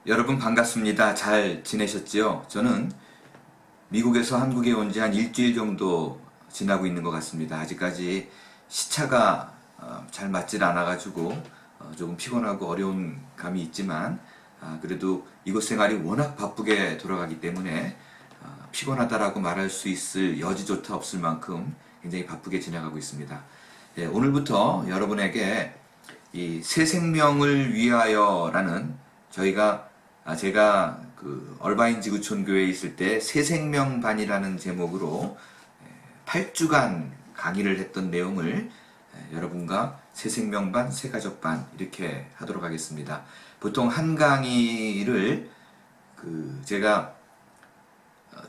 여러분 반갑습니다. 잘 지내셨지요? 저는 미국에서 한국에 온 지 한 일주일 정도 지나고 있는 것 같습니다. 아직까지 시차가 잘 맞질 않아가지고 조금 피곤하고 어려운 감이 있지만 그래도 이곳 생활이 워낙 바쁘게 돌아가기 때문에 피곤하다라고 말할 수 있을 여지조차 없을 만큼 굉장히 바쁘게 지나가고 있습니다. 예, 오늘부터 여러분에게 이 새 생명을 위하여라는 제가 그 얼바인 지구촌 교회에 있을 때 새 생명반이라는 제목으로 8주간 강의를 했던 내용을 여러분과 새 생명반, 새 가족반 이렇게 하도록 하겠습니다. 보통 한 강의를 제가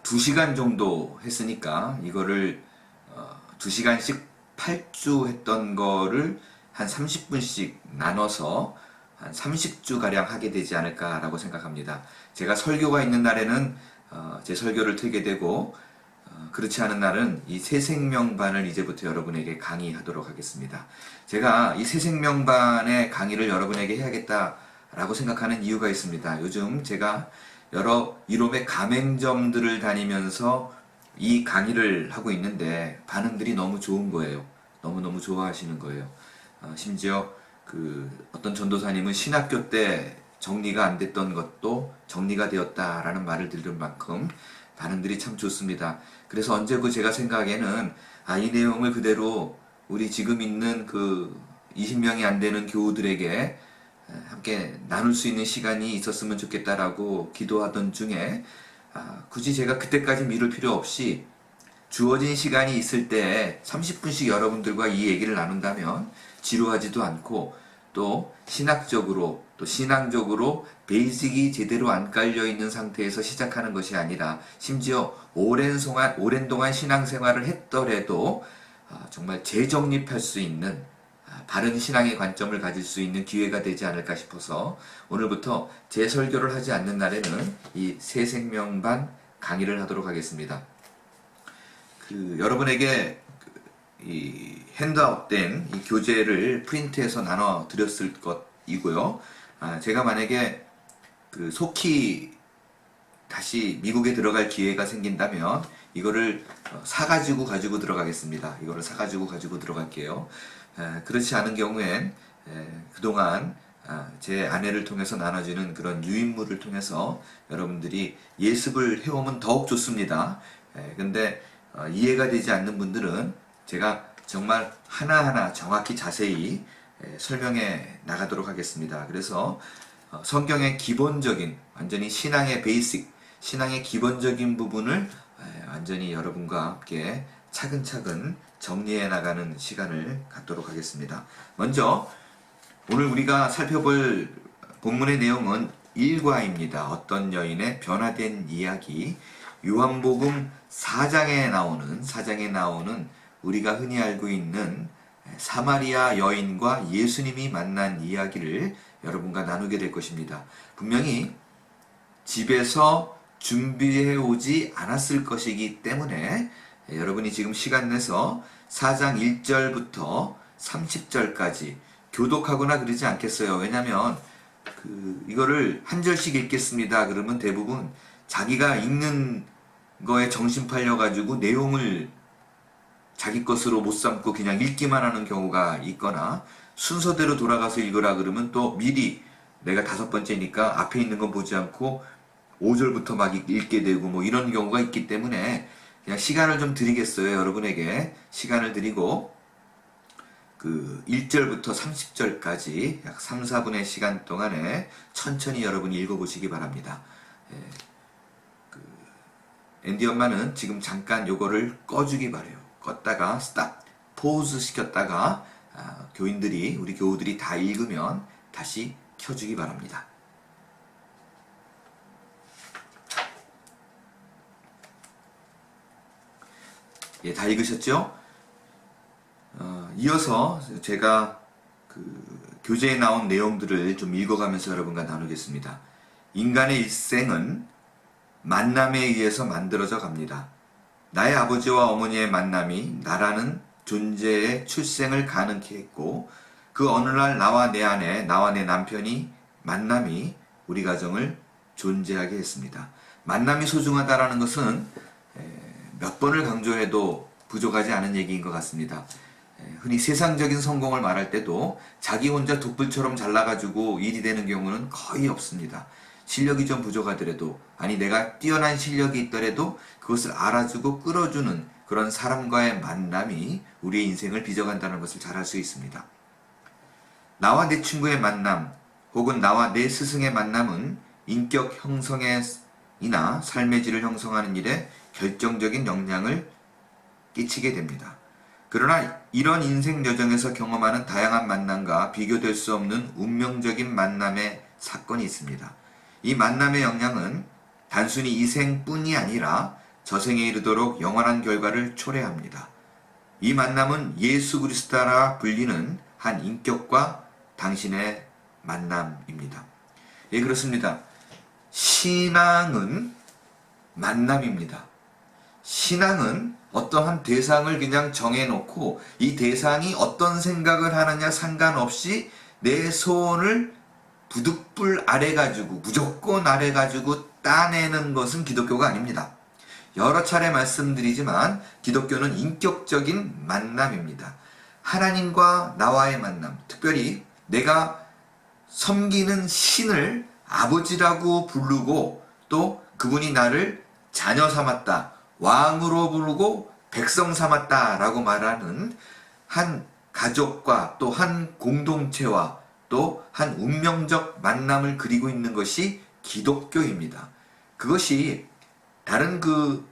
2시간 정도 했으니까 이거를 2시간씩 8주 했던 거를 한 30분씩 나눠서 한 30주가량 하게 되지 않을까라고 생각합니다. 제가 설교가 있는 날에는 제 설교를 틀게 되고 그렇지 않은 날은 이 새생명반을 이제부터 여러분에게 강의하도록 하겠습니다. 제가 이 새생명반의 강의를 여러분에게 해야겠다라고 생각하는 이유가 있습니다. 요즘 제가 여러 이름의 가맹점들을 다니면서 이 강의를 하고 있는데 반응들이 너무 좋은 거예요. 너무너무 좋아하시는 거예요. 심지어 어떤 전도사님은 신학교 때 정리가 안 됐던 것도 정리가 되었다라는 말을 들을 만큼 반응들이 참 좋습니다. 그래서 언제고 제가 생각에는 이 내용을 그대로 우리 지금 있는 20명이 안 되는 교우들에게 함께 나눌 수 있는 시간이 있었으면 좋겠다라고 기도하던 중에 굳이 제가 그때까지 미룰 필요 없이 주어진 시간이 있을 때 30분씩 여러분들과 이 얘기를 나눈다면 지루하지도 않고 또 신학적으로 또 신앙적으로 베이직이 제대로 안 깔려 있는 상태에서 시작하는 것이 아니라 심지어 오랜 동안 신앙생활을 했더라도 정말 재정립할 수 있는 바른 신앙의 관점을 가질 수 있는 기회가 되지 않을까 싶어서 오늘부터 제 설교를 하지 않는 날에는 이 새 생명반 강의를 하도록 하겠습니다. 여러분에게 이 핸드아웃된 이 교재를 프린트해서 나눠 드렸을 것이고요. 제가 만약에 속히 다시 미국에 들어갈 기회가 생긴다면 이거를 사가지고 들어가겠습니다. 이거를 사가지고 들어갈게요. 그렇지 않은 경우엔 그동안 제 아내를 통해서 나눠주는 그런 유인물을 통해서 여러분들이 예습을 해오면 더욱 좋습니다. 근데 이해가 되지 않는 분들은 제가 정말 하나하나 정확히 자세히 설명해 나가도록 하겠습니다. 그래서 성경의 기본적인 완전히 신앙의 베이직, 신앙의 기본적인 부분을 완전히 여러분과 함께 차근차근 정리해 나가는 시간을 갖도록 하겠습니다. 먼저 오늘 우리가 살펴볼 본문의 내용은 일과입니다. 어떤 여인의 변화된 이야기, 요한복음 4장에 나오는 우리가 흔히 알고 있는 사마리아 여인과 예수님이 만난 이야기를 여러분과 나누게 될 것입니다. 분명히 집에서 준비해 오지 않았을 것이기 때문에 여러분이 지금 시간 내서 4장 1절부터 30절까지 교독하거나 그러지 않겠어요. 왜냐하면 이거를 한 절씩 읽겠습니다. 그러면 대부분 자기가 읽는 거에 정신 팔려가지고 내용을 자기 것으로 못 삼고 그냥 읽기만 하는 경우가 있거나 순서대로 돌아가서 읽으라 그러면 또 미리 내가 5번째니까 앞에 있는 거 보지 않고 5절부터 막 읽게 되고 뭐 이런 경우가 있기 때문에 그냥 시간을 좀 드리겠어요. 여러분에게 시간을 드리고 1절부터 30절까지 약 3, 4분의 시간 동안에 천천히 여러분이 읽어보시기 바랍니다. 앤디 엄마는 지금 잠깐 요거를 꺼주기 바래요. 껐다가 스탑, 포즈 시켰다가 우리 교우들이 다 읽으면 다시 켜주기 바랍니다. 예, 다 읽으셨죠? 이어서 제가 교재에 나온 내용들을 좀 읽어가면서 여러분과 나누겠습니다. 인간의 일생은 만남에 의해서 만들어져 갑니다. 나의 아버지와 어머니의 만남이 나라는 존재의 출생을 가능케 했고 그 어느 날 나와 내 남편이 만남이 우리 가정을 존재하게 했습니다. 만남이 소중하다라는 것은 몇 번을 강조해도 부족하지 않은 얘기인 것 같습니다. 흔히 세상적인 성공을 말할 때도 자기 혼자 독불처럼 잘나가지고 일이 되는 경우는 거의 없습니다. 실력이 좀 부족하더라도, 아니 내가 뛰어난 실력이 있더라도 그것을 알아주고 끌어주는 그런 사람과의 만남이 우리의 인생을 빚어간다는 것을 잘 알 수 있습니다. 나와 내 친구의 만남 혹은 나와 내 스승의 만남은 인격 형성이나 삶의 질을 형성하는 일에 결정적인 영향을 끼치게 됩니다. 그러나 이런 인생 여정에서 경험하는 다양한 만남과 비교될 수 없는 운명적인 만남의 사건이 있습니다. 이 만남의 영향은 단순히 이 생뿐이 아니라 저생에 이르도록 영원한 결과를 초래합니다. 이 만남은 예수 그리스도라 불리는 한 인격과 당신의 만남입니다. 예, 그렇습니다. 신앙은 만남입니다. 신앙은 어떠한 대상을 그냥 정해놓고 이 대상이 어떤 생각을 하느냐 상관없이 내 소원을 부득불 아래가지고 무조건 아래가지고 따내는 것은 기독교가 아닙니다. 여러 차례 말씀드리지만 기독교는 인격적인 만남입니다. 하나님과 나와의 만남, 특별히 내가 섬기는 신을 아버지라고 부르고 또 그분이 나를 자녀 삼았다, 왕으로 부르고 백성 삼았다 라고 말하는 한 가족과 또 한 공동체와 또 한 운명적 만남을 그리고 있는 것이 기독교입니다. 그것이 다른 그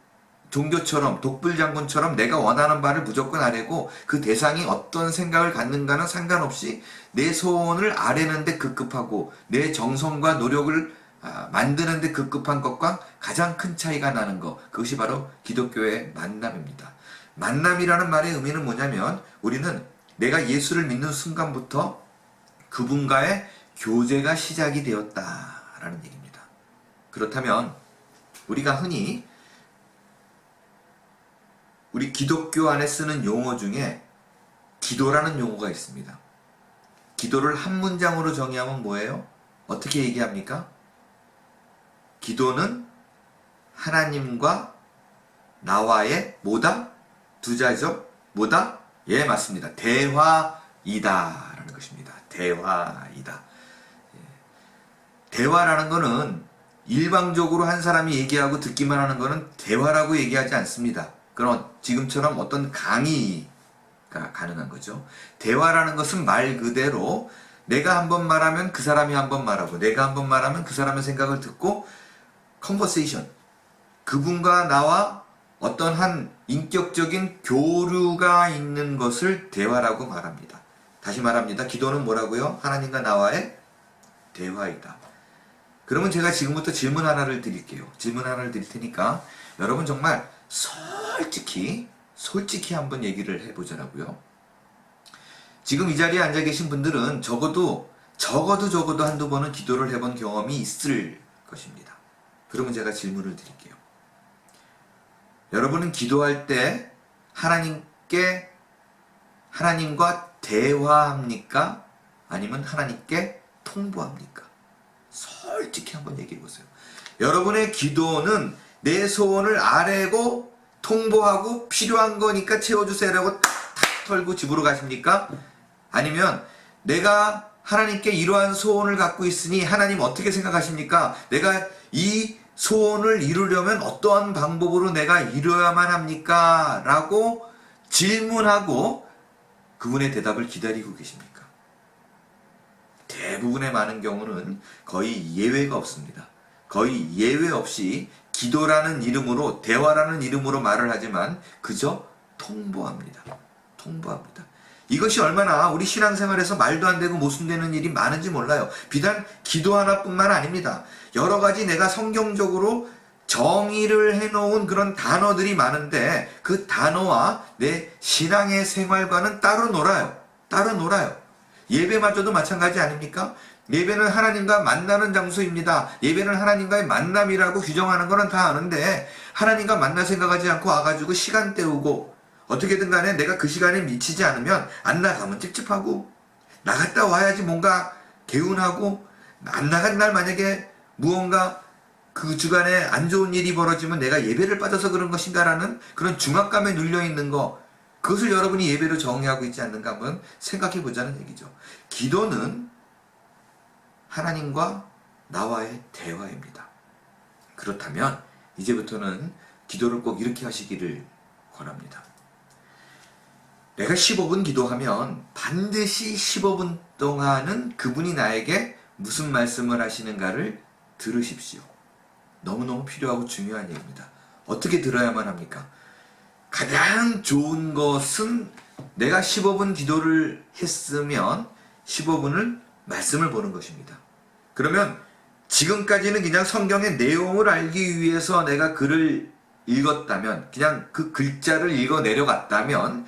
종교처럼 독불장군처럼 내가 원하는 바를 무조건 아래고 그 대상이 어떤 생각을 갖는가는 상관없이 내 소원을 아래는데 급급하고 내 정성과 노력을 만드는데 급급한 것과 가장 큰 차이가 나는 것, 그것이 바로 기독교의 만남입니다. 만남이라는 말의 의미는 뭐냐면 우리는 내가 예수를 믿는 순간부터 그분과의 교제가 시작이 되었다라는 얘기입니다. 그렇다면 우리가 흔히 우리 기독교 안에 쓰는 용어 중에 기도라는 용어가 있습니다. 기도를 한 문장으로 정의하면 뭐예요? 어떻게 얘기합니까? 기도는 하나님과 나와의 뭐다? 두 자죠? 뭐다? 예, 맞습니다. 대화이다 라는 것입니다. 대화이다. 대화라는 거는 일방적으로 한 사람이 얘기하고 듣기만 하는 거는 대화라고 얘기하지 않습니다. 그럼 지금처럼 어떤 강의가 가능한 거죠. 대화라는 것은 말 그대로 내가 한번 말하면 그 사람이 한번 말하고 내가 한번 말하면 그 사람의 생각을 듣고 컨버세이션, 그분과 나와 어떤 한 인격적인 교류가 있는 것을 대화라고 말합니다. 다시 말합니다. 기도는 뭐라고요? 하나님과 나와의 대화이다. 그러면 제가 지금부터 질문 하나를 드릴게요. 질문 하나를 드릴 테니까 여러분 정말 솔직히 한번 얘기를 해보자라고요. 지금 이 자리에 앉아 계신 분들은 적어도 한두 번은 기도를 해본 경험이 있을 것입니다. 그러면 제가 질문을 드릴게요. 여러분은 기도할 때 하나님과 대화합니까? 아니면 하나님께 통보합니까? 솔직히 한번 얘기해 보세요. 여러분의 기도는 내 소원을 아뢰고 통보하고 필요한 거니까 채워주세요라고 탁 털고 집으로 가십니까? 아니면 내가 하나님께 이러한 소원을 갖고 있으니 하나님 어떻게 생각하십니까? 내가 이 소원을 이루려면 어떠한 방법으로 내가 이루어야만 합니까? 라고 질문하고 그분의 대답을 기다리고 계십니까? 대부분의 많은 경우는 거의 예외가 없습니다. 거의 예외 없이 기도라는 이름으로, 대화라는 이름으로 말을 하지만 그저 통보합니다. 통보합니다. 이것이 얼마나 우리 신앙생활에서 말도 안 되고 모순되는 일이 많은지 몰라요. 비단 기도 하나뿐만 아닙니다. 여러 가지 내가 성경적으로 정의를 해놓은 그런 단어들이 많은데 그 단어와 내 신앙의 생활과는 따로 놀아요. 따로 놀아요. 예배마저도 마찬가지 아닙니까? 예배는 하나님과 만나는 장소입니다. 예배는 하나님과의 만남이라고 규정하는 거는 다 아는데 하나님과 만날 생각하지 않고 와가지고 시간 때우고 어떻게든 간에 내가 그 시간에 미치지 않으면 안 나가면 찝찝하고 나갔다 와야지 뭔가 개운하고 안 나간 날 만약에 무언가 그 주간에 안 좋은 일이 벌어지면 내가 예배를 빠져서 그런 것인가라는 그런 중압감에 눌려있는 거, 그것을 여러분이 예배로 정의하고 있지 않는가 한번 생각해 보자는 얘기죠. 기도는 하나님과 나와의 대화입니다. 그렇다면 이제부터는 기도를 꼭 이렇게 하시기를 권합니다. 내가 15분 기도하면 반드시 15분 동안은 그분이 나에게 무슨 말씀을 하시는가를 들으십시오. 너무너무 필요하고 중요한 얘기입니다. 어떻게 들어야만 합니까? 가장 좋은 것은 내가 15분 기도를 했으면 15분을 말씀을 보는 것입니다. 그러면 지금까지는 그냥 성경의 내용을 알기 위해서 내가 글을 읽었다면, 그냥 그 글자를 읽어 내려갔다면,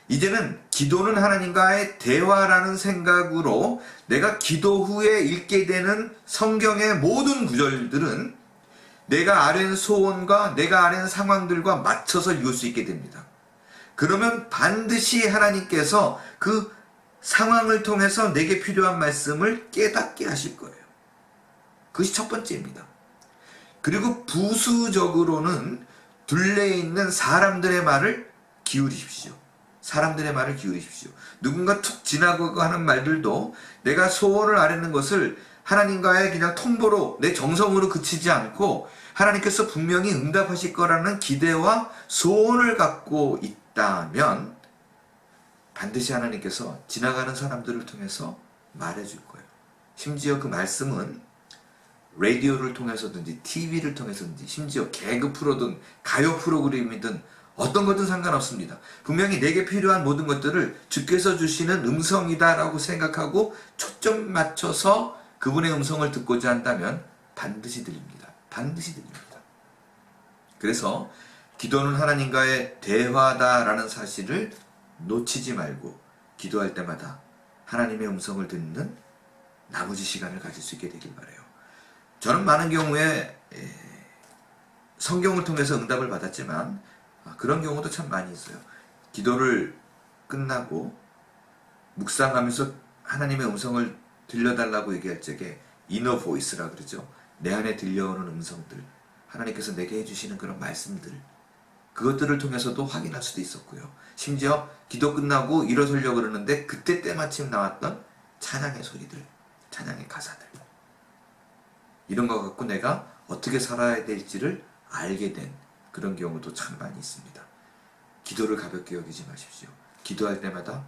이제는 기도는 하나님과의 대화라는 생각으로 내가 기도 후에 읽게 되는 성경의 모든 구절들은 내가 아는 소원과 내가 아는 상황들과 맞춰서 읽을 수 있게 됩니다. 그러면 반드시 하나님께서 그 상황을 통해서 내게 필요한 말씀을 깨닫게 하실 거예요. 그것이 첫 번째입니다. 그리고 부수적으로는 둘레에 있는 사람들의 말을 기울이십시오. 사람들의 말을 기울이십시오. 누군가 툭 지나가고 하는 말들도 내가 소원을 아뢰는 것을 하나님과의 그냥 통보로 내 정성으로 그치지 않고 하나님께서 분명히 응답하실 거라는 기대와 소원을 갖고 있다면 반드시 하나님께서 지나가는 사람들을 통해서 말해줄 거예요. 심지어 그 말씀은 라디오를 통해서든지 TV를 통해서든지 심지어 개그 프로든 가요 프로그램이든 어떤 것든 상관없습니다. 분명히 내게 필요한 모든 것들을 주께서 주시는 음성이다라고 생각하고 초점 맞춰서 그분의 음성을 듣고자 한다면 반드시 들립니다. 반드시 들립니다. 그래서 기도는 하나님과의 대화다라는 사실을 놓치지 말고 기도할 때마다 하나님의 음성을 듣는 나머지 시간을 가질 수 있게 되길 바라요. 저는 많은 경우에 성경을 통해서 응답을 받았지만 그런 경우도 참 많이 있어요. 기도를 끝나고 묵상하면서 하나님의 음성을 들려달라고 얘기할 적에 이너 보이스라 그러죠. 내 안에 들려오는 음성들, 하나님께서 내게 해주시는 그런 말씀들, 그것들을 통해서도 확인할 수도 있었고요. 심지어 기도 끝나고 일어서려고 그러는데 그때 때마침 나왔던 찬양의 소리들, 찬양의 가사들, 이런 거 갖고 내가 어떻게 살아야 될지를 알게 된 그런 경우도 참 많이 있습니다. 기도를 가볍게 여기지 마십시오. 기도할 때마다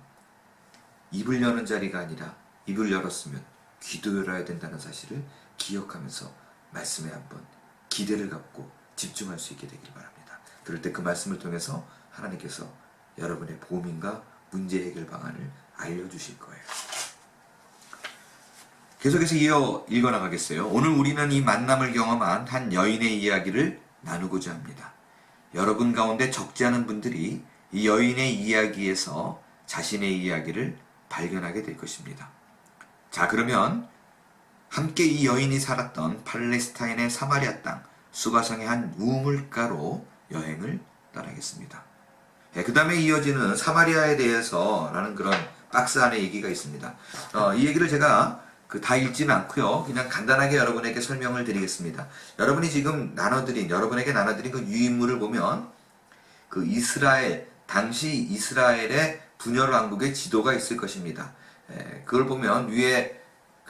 입을 여는 자리가 아니라 입을 열었으면 귀도 열어야 된다는 사실을 기억하면서 말씀에 한번 기대를 갖고 집중할 수 있게 되길 바랍니다. 그럴 때 그 말씀을 통해서 하나님께서 여러분의 고민과 문제 해결 방안을 알려주실 거예요. 계속해서 이어 읽어나가겠어요. 오늘 우리는 이 만남을 경험한 한 여인의 이야기를 나누고자 합니다. 여러분 가운데 적지 않은 분들이 이 여인의 이야기에서 자신의 이야기를 발견하게 될 것입니다. 자, 그러면 함께 이 여인이 살았던 팔레스타인의 사마리아 땅 수가성의 한 우물가로 여행을 떠나겠습니다. 그 다음에 이어지는 사마리아에 대해서라는 그런 박스 안에 얘기가 있습니다. 이 얘기를 제가 다 읽지는 않고요. 그냥 간단하게 여러분에게 설명을 드리겠습니다. 여러분이 지금 여러분에게 나눠드린 그 유인물을 보면 그 당시 이스라엘의 분열 왕국의 지도가 있을 것입니다. 그걸 보면 위에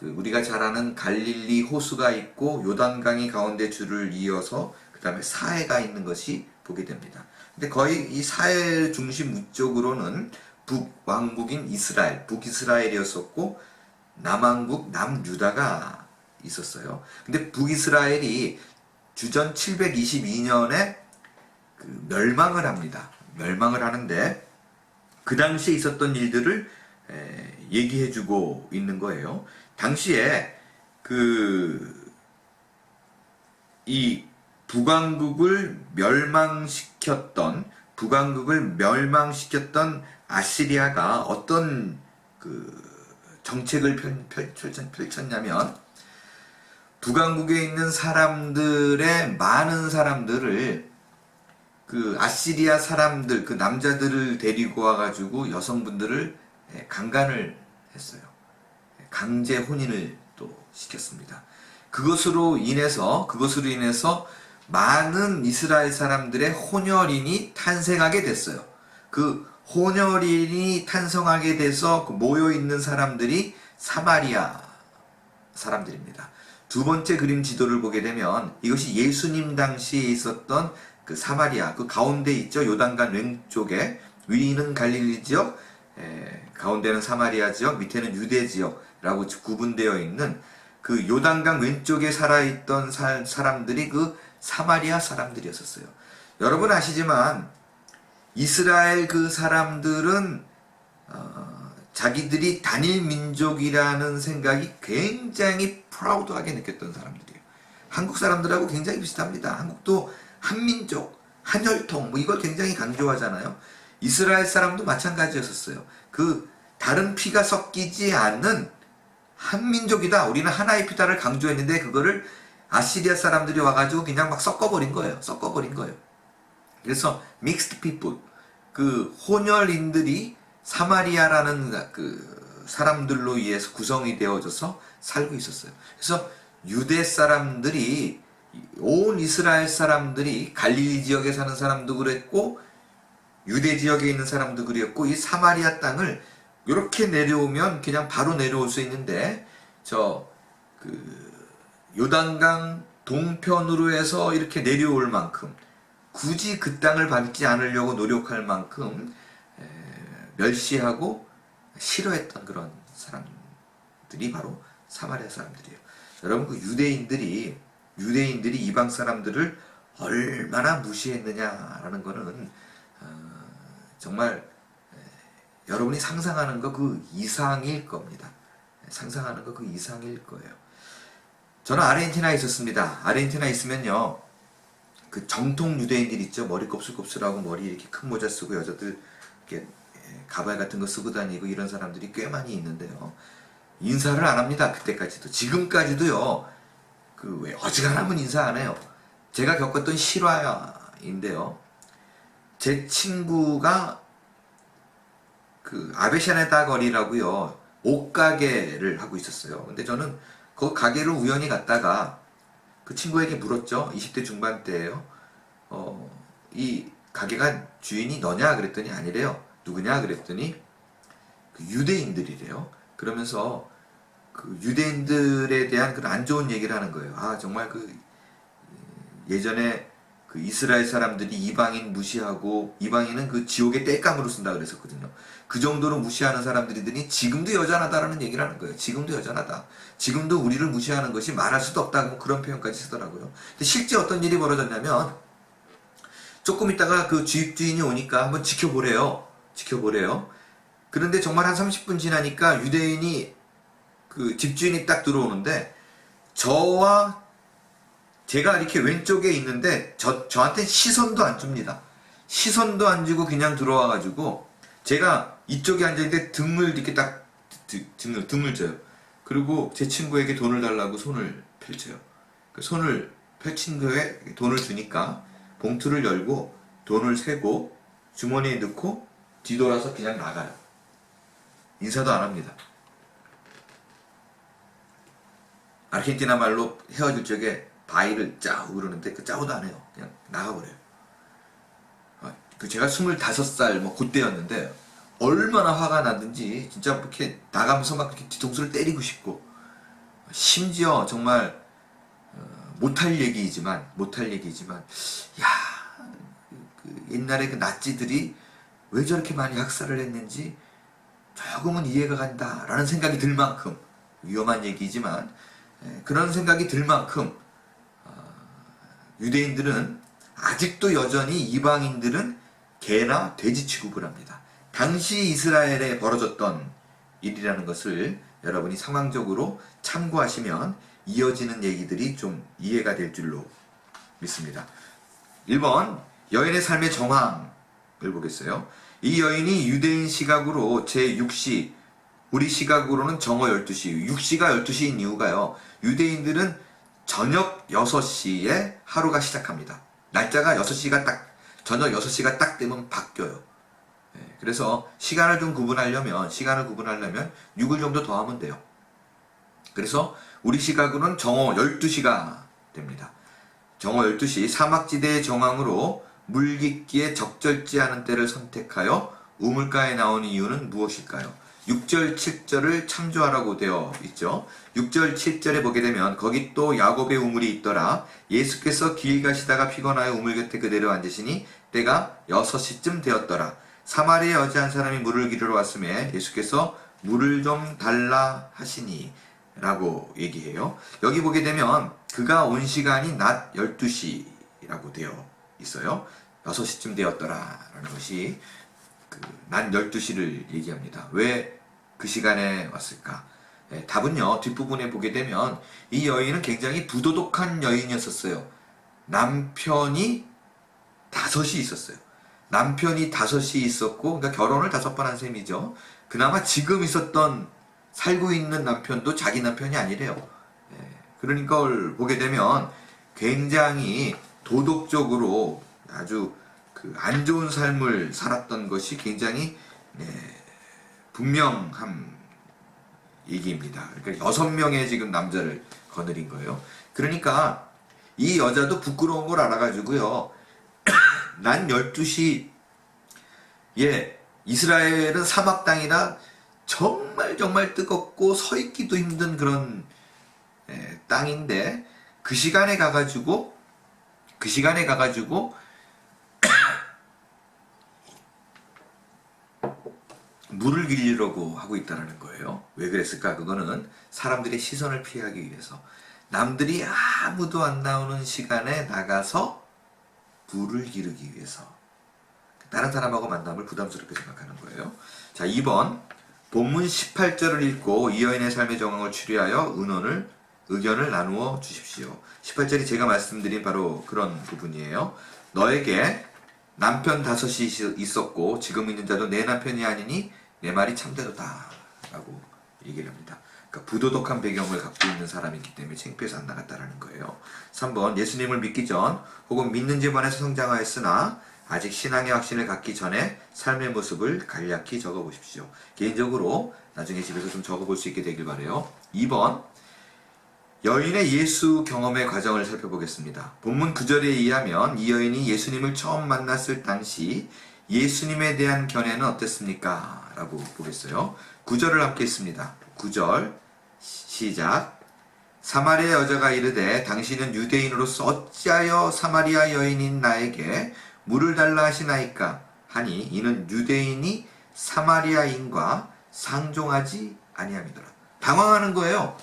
우리가 잘 아는 갈릴리 호수가 있고 요단강이 가운데 줄을 이어서 그 다음에 사해가 있는 것이 보게 됩니다. 근데 거의 이 사해 중심 위쪽으로는 북왕국인 이스라엘, 북이스라엘이었었고 남왕국 남유다가 있었어요. 근데 북이스라엘이 주전 722년에 멸망을 합니다. 멸망을 하는데 그 당시에 있었던 일들을 얘기해주고 있는 거예요. 당시에 이 북왕국을 멸망시켰던 아시리아가 어떤 정책을 펼쳤냐면 북왕국에 있는 사람들의 많은 사람들을 아시리아 사람들, 남자들을 데리고 와가지고 여성분들을 강간을 했어요. 강제 혼인을 또 시켰습니다. 그것으로 인해서 많은 이스라엘 사람들의 혼혈인이 탄생하게 됐어요. 그 혼혈인이 탄생하게 돼서 모여 있는 사람들이 사마리아 사람들입니다. 두 번째 그림 지도를 보게 되면 이것이 예수님 당시에 있었던 그 사마리아, 그 가운데 있죠. 요단강 왼쪽에 위는 갈릴리 지역, 가운데는 사마리아 지역, 밑에는 유대 지역라고 구분되어 있는 그 요단강 왼쪽에 살아있던 사람들이 그 사마리아 사람들이었었어요. 여러분 아시지만 이스라엘 그 사람들은 자기들이 단일 민족이라는 생각이 굉장히 프라우드하게 느꼈던 사람들이에요. 한국 사람들하고 굉장히 비슷합니다. 한국도 한민족, 한혈통 뭐 이걸 굉장히 강조하잖아요. 이스라엘 사람도 마찬가지였었어요. 그 다른 피가 섞이지 않는 한민족이다. 우리는 하나의 피다를 강조했는데 그거를 아시리아 사람들이 와가지고 그냥 막 섞어버린 거예요. 그래서 mixed people, 그 혼혈인들이 사마리아라는 그 사람들로 의해서 구성이 되어져서 살고 있었어요. 그래서 유대 사람들이, 온 이스라엘 사람들이 갈릴리 지역에 사는 사람도 그랬고 유대 지역에 있는 사람도 그랬고, 이 사마리아 땅을 이렇게 내려오면 그냥 바로 내려올 수 있는데 요단강 동편으로 해서 이렇게 내려올 만큼, 굳이 그 땅을 밟지 않으려고 노력할 만큼 멸시하고 싫어했던 그런 사람들이 바로 사마리아 사람들이에요. 여러분, 그 유대인들이 이방 사람들을 얼마나 무시했느냐라는 거는 정말 여러분이 상상하는 거 그 이상일 겁니다. 상상하는 거 그 이상일 거예요. 저는 아르헨티나에 있었습니다. 아르헨티나에 있으면요, 그 정통 유대인들 있죠. 머리 곱슬곱슬하고 머리 이렇게 큰 모자 쓰고 여자들 이렇게 가발 같은 거 쓰고 다니고 이런 사람들이 꽤 많이 있는데요. 인사를 안 합니다. 그때까지도. 지금까지도요. 그 왜 어지간하면 인사 안 해요. 제가 겪었던 실화인데요. 제 친구가 그 아베샤네다 거리라고요. 옷가게를 하고 있었어요. 근데 저는 그 가게를 우연히 갔다가 그 친구에게 물었죠. 20대 중반 때예요. 이 가게가 주인이 너냐 그랬더니 아니래요. 누구냐 그랬더니 그 유대인들이래요. 그러면서 그 유대인들에 대한 그런 안 좋은 얘기를 하는 거예요. 아, 정말 그 예전에 그 이스라엘 사람들이 이방인 무시하고, 이방인은 그 지옥의 땔감으로 쓴다 그랬었거든요. 그 정도로 무시하는 사람들이더니 지금도 여전하다라는 얘기를 하는 거예요. 지금도 여전하다. 지금도 우리를 무시하는 것이 말할 수도 없다고 그런 표현까지 쓰더라고요. 근데 실제 어떤 일이 벌어졌냐면, 조금 있다가 그 주인이 오니까 한번 지켜보래요. 그런데 정말 한 30분 지나니까 유대인이, 그 집주인이 딱 들어오는데, 저와 제가 이렇게 왼쪽에 있는데 저한테 시선도 안 줍니다. 시선도 안 주고 그냥 들어와가지고, 제가 이쪽에 앉아있는데 등을 이렇게 딱 등을 져요. 그리고 제 친구에게 돈을 달라고 손을 펼쳐요. 그 손을 펼친 거에 돈을 주니까 봉투를 열고 돈을 세고 주머니에 넣고 뒤돌아서 그냥 나가요. 인사도 안 합니다. 아르헨티나 말로 헤어질 적에 바이를 짜우 그러는데 그 짜우도 안 해요. 그냥 나가버려요. 그 제가 25살 뭐 그때였는데 얼마나 화가 났는지 진짜 이렇게 나가면서 막 이렇게 뒤통수를 때리고 싶고, 심지어 정말 못할 얘기이지만 야, 그 옛날에 그 나치들이 왜 저렇게 많이 학살을 했는지 조금은 이해가 간다라는 생각이 들 만큼, 위험한 얘기지만 그런 생각이 들 만큼 유대인들은 아직도 여전히 이방인들은 개나 돼지 취급을 합니다. 당시 이스라엘에 벌어졌던 일이라는 것을 여러분이 상황적으로 참고하시면 이어지는 얘기들이 좀 이해가 될 줄로 믿습니다. 1번, 여인의 삶의 정황을 보겠어요. 이 여인이 유대인 시각으로 제6시, 우리 시각으로는 정오 12시, 6시가 12시인 이유가요, 유대인들은 저녁 6시에 하루가 시작합니다. 날짜가 6시가 딱, 저녁 6시가 딱 되면 바뀌어요. 그래서 시간을 구분하려면 6을 정도 더 하면 돼요. 그래서 우리 시각으로는 정오 12시가 됩니다. 정오 12시 사막지대의 정황으로 물 깊기에 적절치 않은 때를 선택하여 우물가에 나오는 이유는 무엇일까요? 6절, 7절을 참조하라고 되어 있죠. 6절, 7절에 보게 되면 거기 또 야곱의 우물이 있더라. 예수께서 길 가시다가 피곤하여 우물 곁에 그대로 앉으시니 때가 6시쯤 되었더라. 사마리아 여자 한 사람이 물을 기르러 왔음에 예수께서 물을 좀 달라 하시니 라고 얘기해요. 여기 보게 되면 그가 온 시간이 낮 12시라고 되어 있어요. 6시쯤 되었더라 라는 것이 낮 12시를 얘기합니다. 왜 그 시간에 왔을까? 답은요, 뒷부분에 보게 되면 이 여인은 굉장히 부도덕한 여인이었었어요. 남편이 5이 있었어요. 남편이 5이 있었고, 그러니까 결혼을 5번 한 셈이죠. 그나마 지금 살고 있는 남편도 자기 남편이 아니래요. 그러니까 그걸 보게 되면 굉장히 도덕적으로 아주 안 좋은 삶을 살았던 것이 굉장히 분명한 얘기입니다. 그러니까 6명의 지금 남자를 거느린 거예요. 그러니까 이 여자도 부끄러운 걸 알아가지고요. 난 12시에 이스라엘은 사막 땅이라 정말 뜨겁고 서 있기도 힘든 그런 땅인데 그 시간에 가가지고 물을 길리려고 하고 있다는 거예요. 왜 그랬을까? 그거는 사람들의 시선을 피하기 위해서 남들이 아무도 안 나오는 시간에 나가서 물을 기르기 위해서 다른 사람하고 만남을 부담스럽게 생각하는 거예요. 자, 2번 본문 18절을 읽고 이 여인의 삶의 정황을 추리하여 의견을 나누어 주십시오. 18절이 제가 말씀드린 바로 그런 부분이에요. 너에게 남편 5이 있었고 지금 있는 자도 내 남편이 아니니 내 말이 참되도다 라고 얘기를 합니다. 그러니까 부도덕한 배경을 갖고 있는 사람이기 때문에 창피해서 안 나갔다라는 거예요. 3번 예수님을 믿기 전 혹은 믿는 집 안에서 성장하였으나 아직 신앙의 확신을 갖기 전에 삶의 모습을 간략히 적어보십시오. 개인적으로 나중에 집에서 좀 적어볼 수 있게 되길 바라요. 2번 여인의 예수 경험의 과정을 살펴보겠습니다. 본문 9절에 의하면 이 여인이 예수님을 처음 만났을 당시 예수님에 대한 견해는 어땠습니까? 라고 보겠어요. 9절을 함께 했습니다. 9절 시작. 사마리아 여자가 이르되 당신은 유대인으로서 어찌하여 사마리아 여인인 나에게 물을 달라 하시나이까 하니 이는 유대인이 사마리아인과 상종하지 아니함이더라. 당황하는 거예요.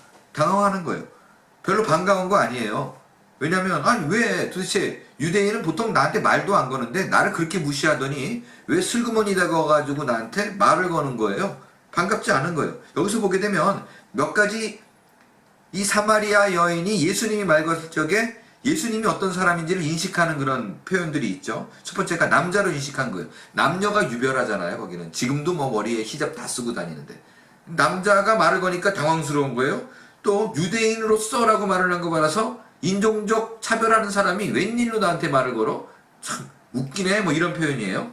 별로 반가운 거 아니에요. 왜냐면 왜 도대체 유대인은 보통 나한테 말도 안 거는데 나를 그렇게 무시하더니 왜 슬그머니다가 와가지고 나한테 말을 거는 거예요. 반갑지 않은 거예요. 여기서 보게 되면 몇 가지 이 사마리아 여인이 예수님이 말 걸 적에 예수님이 어떤 사람인지를 인식하는 그런 표현들이 있죠. 첫 번째가 남자로 인식한 거예요. 남녀가 유별하잖아요. 거기는 지금도 머리에 히잡 다 쓰고 다니는데 남자가 말을 거니까 당황스러운 거예요. 또 유대인으로서라고 말을 한 거 받아서 인종적 차별하는 사람이 웬일로 나한테 말을 걸어? 참 웃기네 이런 표현이에요.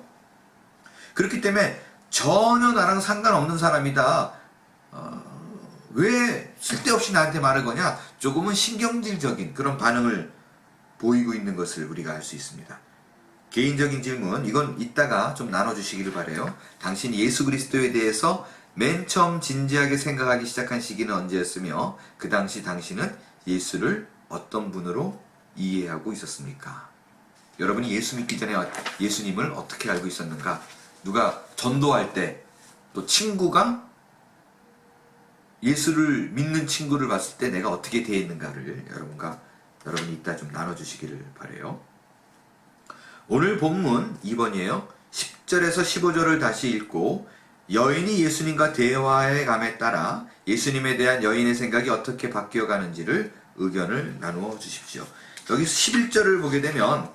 그렇기 때문에 전혀 나랑 상관없는 사람이다. 왜 쓸데없이 나한테 말을 거냐? 조금은 신경질적인 그런 반응을 보이고 있는 것을 우리가 알 수 있습니다. 개인적인 질문, 이건 이따가 좀 나눠주시기를 바라요. 당신이 예수 그리스도에 대해서 맨 처음 진지하게 생각하기 시작한 시기는 언제였으며 그 당시 당신은 예수를 어떤 분으로 이해하고 있었습니까? 여러분이 예수 믿기 전에 예수님을 어떻게 알고 있었는가? 누가 전도할 때 또 친구가 예수를 믿는 친구를 봤을 때 내가 어떻게 대했는가를 여러분이 이따 좀 나눠주시기를 바라요. 오늘 본문 2번이에요. 10절에서 15절을 다시 읽고 여인이 예수님과 대화해 감에 따라 예수님에 대한 여인의 생각이 어떻게 바뀌어가는지를 의견을 나누어 주십시오. 여기 11절을 보게 되면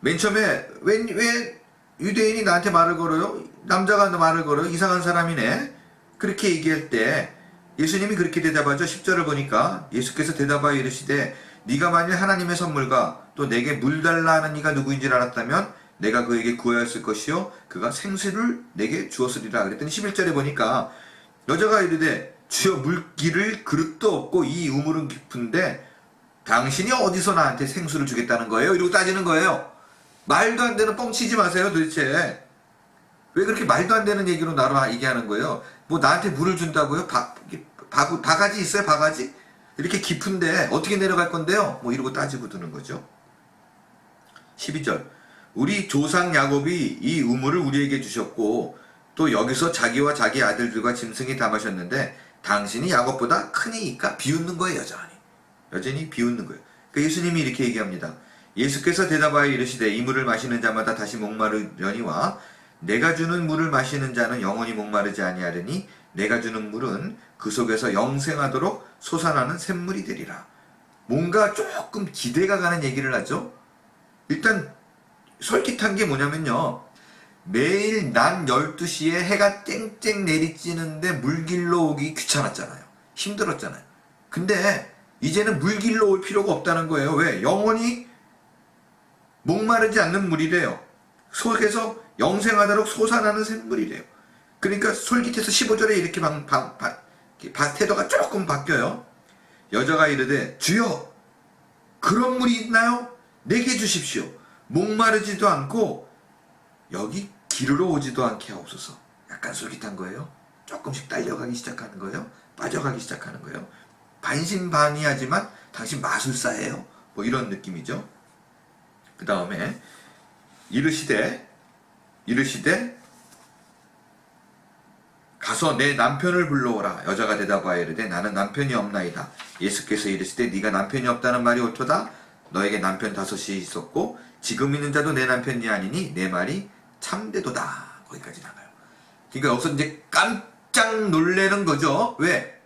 맨 처음에 왜 유대인이 나한테 말을 걸어요? 남자가 말을 걸어요? 이상한 사람이네. 그렇게 얘기할 때 예수님이 그렇게 대답하죠. 10절을 보니까 예수께서 대답하여 이르시되 네가 만일 하나님의 선물과 또 내게 물 달라 하는 이가 누구인지 알았다면 내가 그에게 구하였을 것이요 그가 생수를 내게 주었으리라. 그랬더니 11절에 보니까 여자가 이르되 주여 물기를 그릇도 없고 이 우물은 깊은데 당신이 어디서 나한테 생수를 주겠다는 거예요? 이러고 따지는 거예요. 말도 안 되는 뻥치지 마세요 도대체. 왜 그렇게 말도 안 되는 얘기로 나로 얘기하는 거예요? 뭐 나한테 물을 준다고요? 바가지 있어요? 바가지? 이렇게 깊은데 어떻게 내려갈 건데요? 뭐 이러고 따지고 드는 거죠. 12절 우리 조상 야곱이 이 우물을 우리에게 주셨고 또 여기서 자기와 자기 아들들과 짐승이 다 마셨는데 당신이 야곱보다 크니까 비웃는 거예요. 여전히 비웃는 거예요. 그러니까 예수님이 이렇게 얘기합니다. 예수께서 대답하여 이르시되 이 물을 마시는 자마다 다시 목마르려니와 내가 주는 물을 마시는 자는 영원히 목마르지 아니하리니 내가 주는 물은 그 속에서 영생하도록 솟아나는 샘물이 되리라. 뭔가 조금 기대가 가는 얘기를 하죠. 일단 솔깃한 게 뭐냐면요. 매일 낮 12시에 해가 땡땡 내리쬐는데 물길로 오기 귀찮았잖아요. 힘들었잖아요. 근데 이제는 물길로 올 필요가 없다는 거예요. 왜? 영원히 목마르지 않는 물이래요. 속에서 영생하도록 솟아나는 샘물이래요. 그러니까 솔깃해서 15절에 이렇게 태도가 조금 바뀌어요. 여자가 이르되 주여 그런 물이 있나요? 내게 주십시오. 목마르지도 않고 여기 기르러 오지도 않게 하옵소서. 약간 솔깃한 거예요. 조금씩 딸려가기 시작하는 거예요. 빠져가기 시작하는 거예요. 반신반의하지만 당신 마술사예요. 뭐 이런 느낌이죠. 그 다음에 이르시되 가서 내 남편을 불러오라. 여자가 대답하여 이르되 나는 남편이 없나이다. 예수께서 이르시되 네가 남편이 없다는 말이 옳도다. 너에게 남편 5이 있었고 지금 있는 자도 내 남편이 아니니 내 말이 참되도다. 거기까지 나가요. 그러니까 여기서 이제 깜짝 놀라는 거죠. 왜?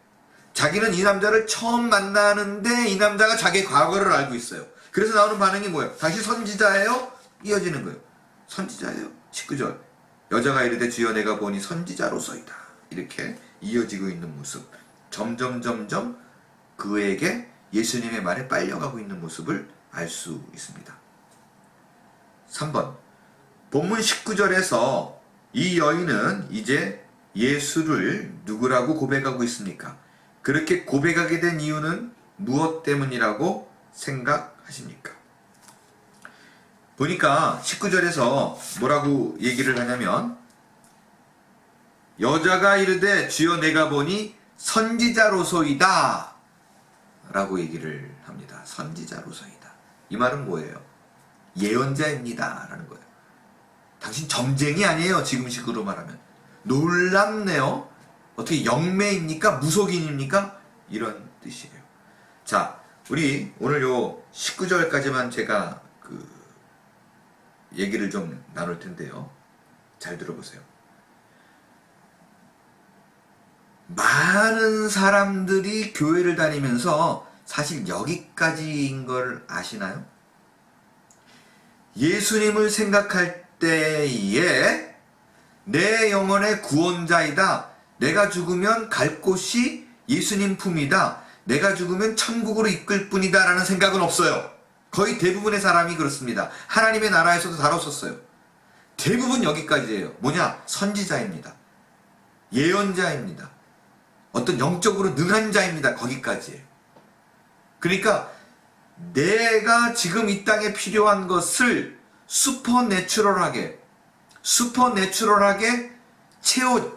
자기는 이 남자를 처음 만나는데 이 남자가 자기의 과거를 알고 있어요. 그래서 나오는 반응이 뭐예요? 당신 선지자예요? 이어지는 거예요. 선지자예요? 19절 여자가 이르되 주여 내가 보니 선지자로서이다. 이렇게 이어지고 있는 모습. 점점 그에게 예수님의 말에 빨려가고 있는 모습을 알 수 있습니다. 3번 본문 19절에서 이 여인은 이제 예수를 누구라고 고백하고 있습니까? 그렇게 고백하게 된 이유는 무엇 때문이라고 생각하십니까? 보니까 19절에서 뭐라고 얘기를 하냐면 여자가 이르되 주여 내가 보니 선지자로소이다 라고 얘기를 합니다. 선지자로소이다. 이 말은 뭐예요? 예언자입니다 라는 거예요. 당신 점쟁이 아니에요. 지금식으로 말하면. 놀랍네요. 어떻게 영매입니까? 무속인입니까? 이런 뜻이에요. 자, 우리 오늘 요 19절까지만 제가 얘기를 좀 나눌 텐데요. 잘 들어보세요. 많은 사람들이 교회를 다니면서 사실 여기까지인 걸 아시나요? 예수님을 생각할 때에 내 영혼의 구원자이다. 내가 죽으면 갈 곳이 예수님 품이다. 내가 죽으면 천국으로 이끌 뿐이다 라는 생각은 없어요. 거의 대부분의 사람이 그렇습니다. 하나님의 나라에서도 다뤘었어요. 대부분 여기까지예요. 뭐냐? 선지자입니다. 예언자입니다. 어떤 영적으로 능한 자입니다. 거기까지예요. 그러니까 내가 지금 이 땅에 필요한 것을 슈퍼내추럴하게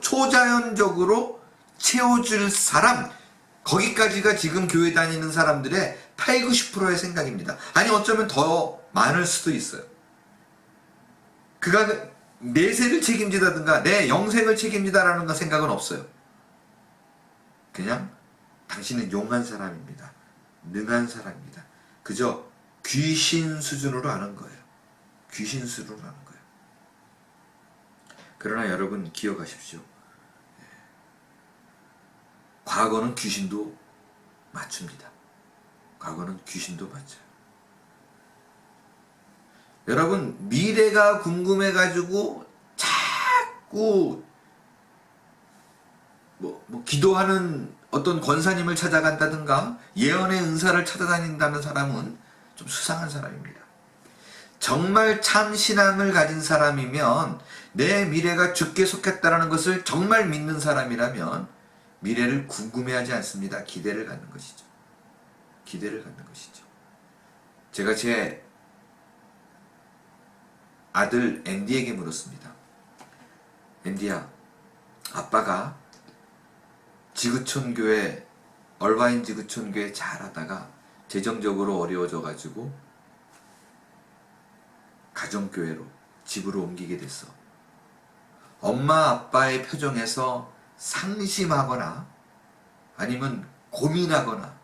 초자연적으로 채워줄 사람, 거기까지가 지금 교회 다니는 사람들의 8, 90%의 생각입니다. 아니 어쩌면 더 많을 수도 있어요. 그가 내 세를 책임지다든가 내 영생을 책임지다라는 건 생각은 없어요. 그냥 당신은 용한 사람입니다. 능한 사람입니다. 그저 귀신 수준으로 아는 거예요. 귀신 수준으로 아는 거예요. 그러나 여러분 기억하십시오. 과거는 귀신도 맞춥니다. 과거는 귀신도 맞아요. 여러분 미래가 궁금해가지고 자꾸 기도하는 어떤 권사님을 찾아간다든가 예언의 은사를 찾아다닌다는 사람은 좀 수상한 사람입니다. 정말 참 신앙을 가진 사람이면 내 미래가 죽게 속했다라는 것을 정말 믿는 사람이라면 미래를 궁금해하지 않습니다. 기대를 갖는 것이죠. 기대를 갖는 것이죠. 제가 제 아들 앤디에게 물었습니다. 앤디야, 아빠가 지구촌교회, 얼바인 지구촌교회 잘하다가 재정적으로 어려워져가지고 가정교회로 집으로 옮기게 됐어. 엄마 아빠의 표정에서 상심하거나 아니면 고민하거나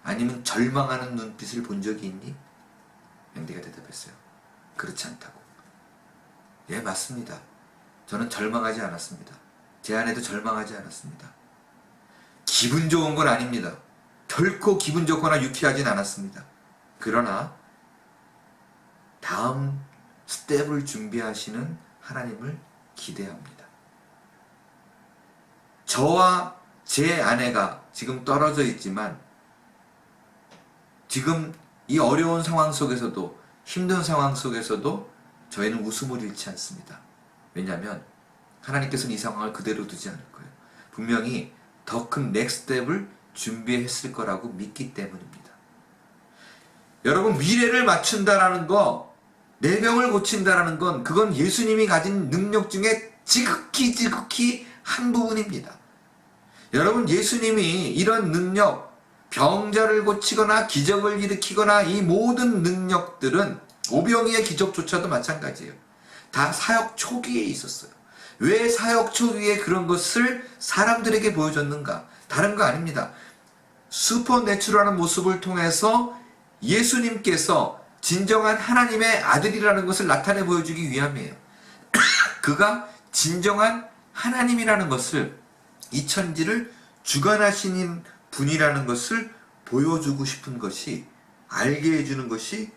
아니면 절망하는 눈빛을 본 적이 있니? 앤디가 대답했어요. 그렇지 않다고. 예, 맞습니다. 저는 절망하지 않았습니다. 제 아내도 절망하지 않았습니다. 기분 좋은 건 아닙니다. 결코 기분 좋거나 유쾌하진 않았습니다. 그러나 다음 스텝을 준비하시는 하나님을 기대합니다. 저와 제 아내가 지금 떨어져 있지만 지금 이 어려운 상황 속에서도 힘든 상황 속에서도 저희는 웃음을 잃지 않습니다. 왜냐하면 하나님께서는 이 상황을 그대로 두지 않을 거예요. 분명히 더 큰 넥스트텝을 준비했을 거라고 믿기 때문입니다. 여러분, 미래를 맞춘다라는 거, 내 병을 고친다라는 건 그건 예수님이 가진 능력 중에 지극히 한 부분입니다. 여러분, 예수님이 이런 능력, 병자를 고치거나 기적을 일으키거나 이 모든 능력들은 오병이의 기적조차도 마찬가지예요. 다 사역 초기에 있었어요. 왜 사역 초기에 그런 것을 사람들에게 보여줬는가? 다른 거 아닙니다. 슈퍼내추럴한 모습을 통해서 예수님께서 진정한 하나님의 아들이라는 것을 나타내 보여주기 위함이에요. 그가 진정한 하나님이라는 것을, 이 천지를 주관하시는 분이라는 것을 보여주고 싶은 것이, 알게 해주는 것이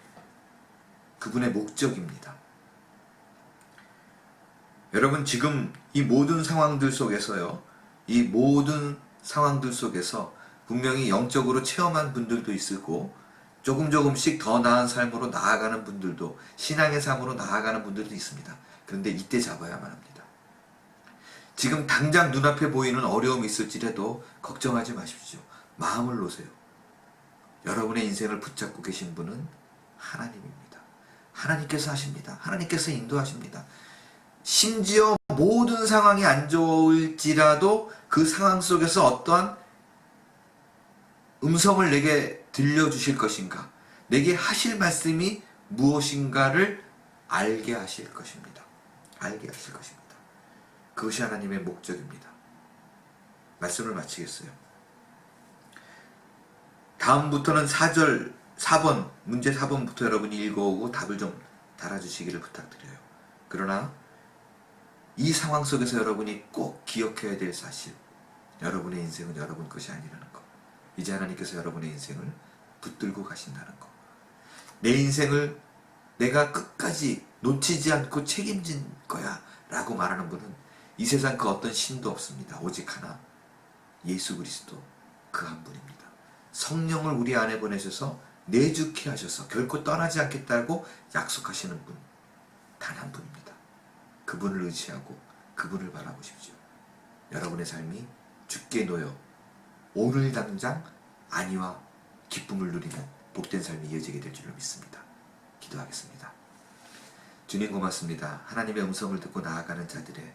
그분의 목적입니다. 여러분, 지금 이 모든 상황들 속에서요, 이 모든 상황들 속에서 분명히 영적으로 체험한 분들도 있고 조금씩 더 나은 삶으로 나아가는 분들도, 신앙의 삶으로 나아가는 분들도 있습니다. 그런데 이때 잡아야만 합니다. 지금 당장 눈앞에 보이는 어려움이 있을지라도 걱정하지 마십시오. 마음을 놓으세요. 여러분의 인생을 붙잡고 계신 분은 하나님입니다. 하나님께서 하십니다. 하나님께서 인도하십니다. 심지어 모든 상황이 안 좋을지라도 그 상황 속에서 어떠한 음성을 내게 들려주실 것인가, 내게 하실 말씀이 무엇인가를 알게 하실 것입니다. 알게 하실 것입니다. 그것이 하나님의 목적입니다. 말씀을 마치겠어요. 다음부터는 4번, 문제 4번부터 여러분이 읽어오고 답을 좀 달아주시기를 부탁드려요. 그러나 이 상황 속에서 여러분이 꼭 기억해야 될 사실, 여러분의 인생은 여러분 것이 아니라는 것. 이제 하나님께서 여러분의 인생을 붙들고 가신다는 것. 내 인생을 내가 끝까지 놓치지 않고 책임진 거야 라고 말하는 분은 이 세상 그 어떤 신도 없습니다. 오직 하나, 예수 그리스도, 그 한 분입니다. 성령을 우리 안에 보내셔서 내주케 하셔서 결코 떠나지 않겠다고 약속하시는 분, 단 한 분입니다. 그분을 의지하고 그분을 바라보십시오. 여러분의 삶이 주께 놓여 오늘 당장 안위와 기쁨을 누리는 복된 삶이 이어지게 될 줄로 믿습니다. 기도하겠습니다. 주님, 고맙습니다. 하나님의 음성을 듣고 나아가는 자들의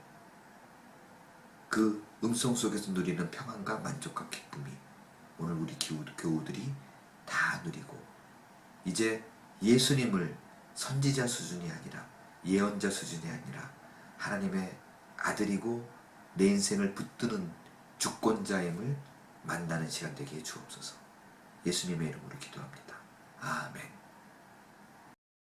그 음성 속에서 누리는 평안과 만족과 기쁨이 오늘 우리 교우들이 다 누리고, 이제 예수님을 선지자 수준이 아니라, 예언자 수준이 아니라 하나님의 아들이고 내 인생을 붙드는 주권자임을 만나는 시간 되게 해 주옵소서. 예수님의 이름으로 기도합니다. 아멘.